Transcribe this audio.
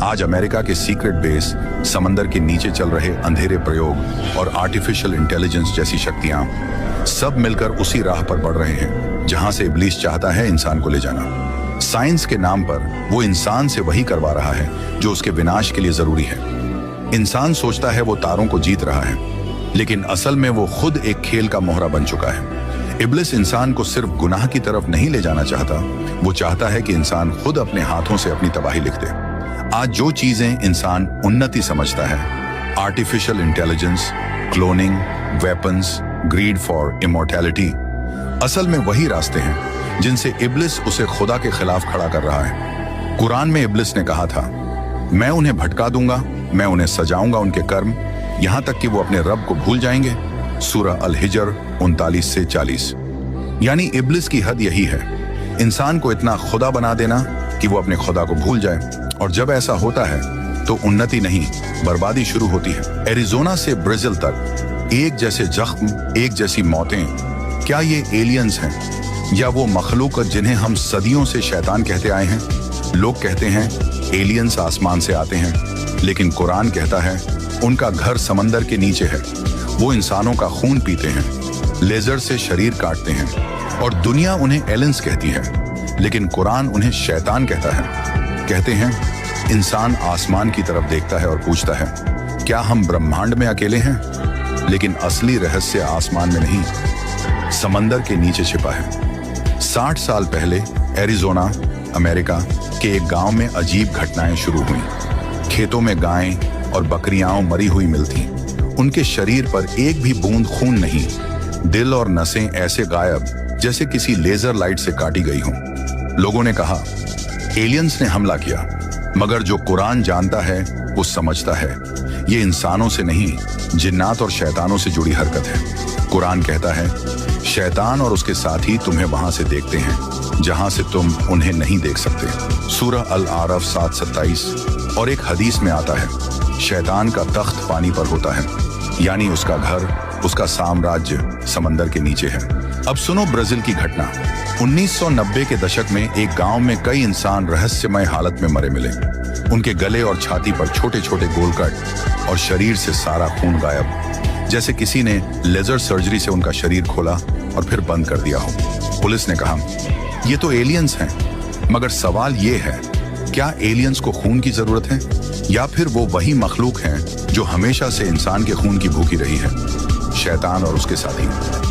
आज अमेरिका के secret base, समंदर के नीचे चल रहे अंधेरे प्रयोग और आर्टिफिशियल इंटेलिजेंस जैसी शक्तियां सब मिलकर उसी राह पर बढ़ रहे हैं जहां से इब्लीस चाहता है इंसान को ले जाना। साइंस के नाम पर वो इंसान से वही करवा रहा है जो उसके विनाश के लिए जरूरी है। इंसान सोचता है वो तारों को जीत रहा है, लेकिन असल में वो खुद एक खेल का मोहरा बन चुका है। इब्लिस इंसान को सिर्फ गुनाह की तरफ नहीं ले जाना चाहता, वो चाहता है कि इंसान खुद अपने हाथों से अपनी तबाही लिख दे। आज जो चीजें इंसान उन्नति समझता है, artificial intelligence, cloning, weapons, greed for immortality, असल में वही रास्ते हैं जिनसे इब्लिस उसे खुदा के खिलाफ खड़ा कर रहा है। कुरान में इब्लिस ने कहा था, मैं उन्हें भटका दूंगा, मैं उन्हें सजाऊंगा उनके कर्म, यहां तक कि वो अपने रब को भूल जाएंगे। सूरह अल-हिजर 39 से 40। यानी इब्लिस की हद यही है, इंसान को इतना खुदा बना देना कि वो अपने खुदा को भूल जाए। और जब ऐसा होता है तो उन्नति नहीं, बर्बादी शुरू होती है। एरिजोना से ब्राजील तक एक जैसे जख्म, एक जैसी मौतें। क्या ये एलियंस हैं या वो मखलूक जिन्हें हम सदियों से शैतान कहते आए हैं? लोग कहते हैं एलियंस आसमान से आते हैं, लेकिन कुरान कहता है उनका घर समंदर के नीचे है। वो इंसानों का खून पीते हैं, लेजर से शरीर काटते हैं और दुनिया उन्हें एलियंस कहती है, लेकिन कुरान उन्हें शैतान कहता है। कहते हैं इंसान आसमान की तरफ देखता है और पूछता है, क्या हम ब्रह्मांड में अकेले हैं? लेकिन असली रहस्य आसमान में नहीं, समंदर के नीचे छिपा है। 60 साल पहले एरिजोना, अमेरिका के एक गांव में अजीब घटनाएं शुरू हुई। खेतों में गायें और बकरियां मरी हुई मिलती, उनके शरीर पर एक भी बूंद खून नहीं, दिल और नसें ऐसे गायब जैसे किसी लेजर लाइट से काटी गई हों। लोगों ने कहा एलियंस ने हमला किया, मगर जो कुरान जानता है वो समझता है ये इंसानों से नहीं, जिन्नात और शैतानों से जुड़ी हरकत है। कुरान कहता है शैतान और उसके साथी तुम्हें वहां से देखते हैं जहां से तुम उन्हें नहीं देख सकते। सूरह अल-आरफ 7:27। और एक हदीस में आता है शैतान का तख्त पानी पर होता है, यानी उसका घर, उसका साम्राज्य समंदर के नीचे है। अब सुनो ब्राजील की घटना। 1990 के दशक में एक गांव में कई इंसान रहस्यमय हालत में मरे मिले। उनके गले और छाती पर छोटे छोटे गोल कट और शरीर से सारा खून गायब, जैसे किसी ने लेजर सर्जरी से उनका शरीर खोला और फिर बंद कर दिया हो। पुलिस ने कहा ये तो एलियंस हैं, मगर सवाल ये है क्या एलियंस को खून की जरूरत है या फिर वो वही मखलूक हैं जो हमेशा से इंसान के खून की भूखी रही है, शैतान और उसके साथी।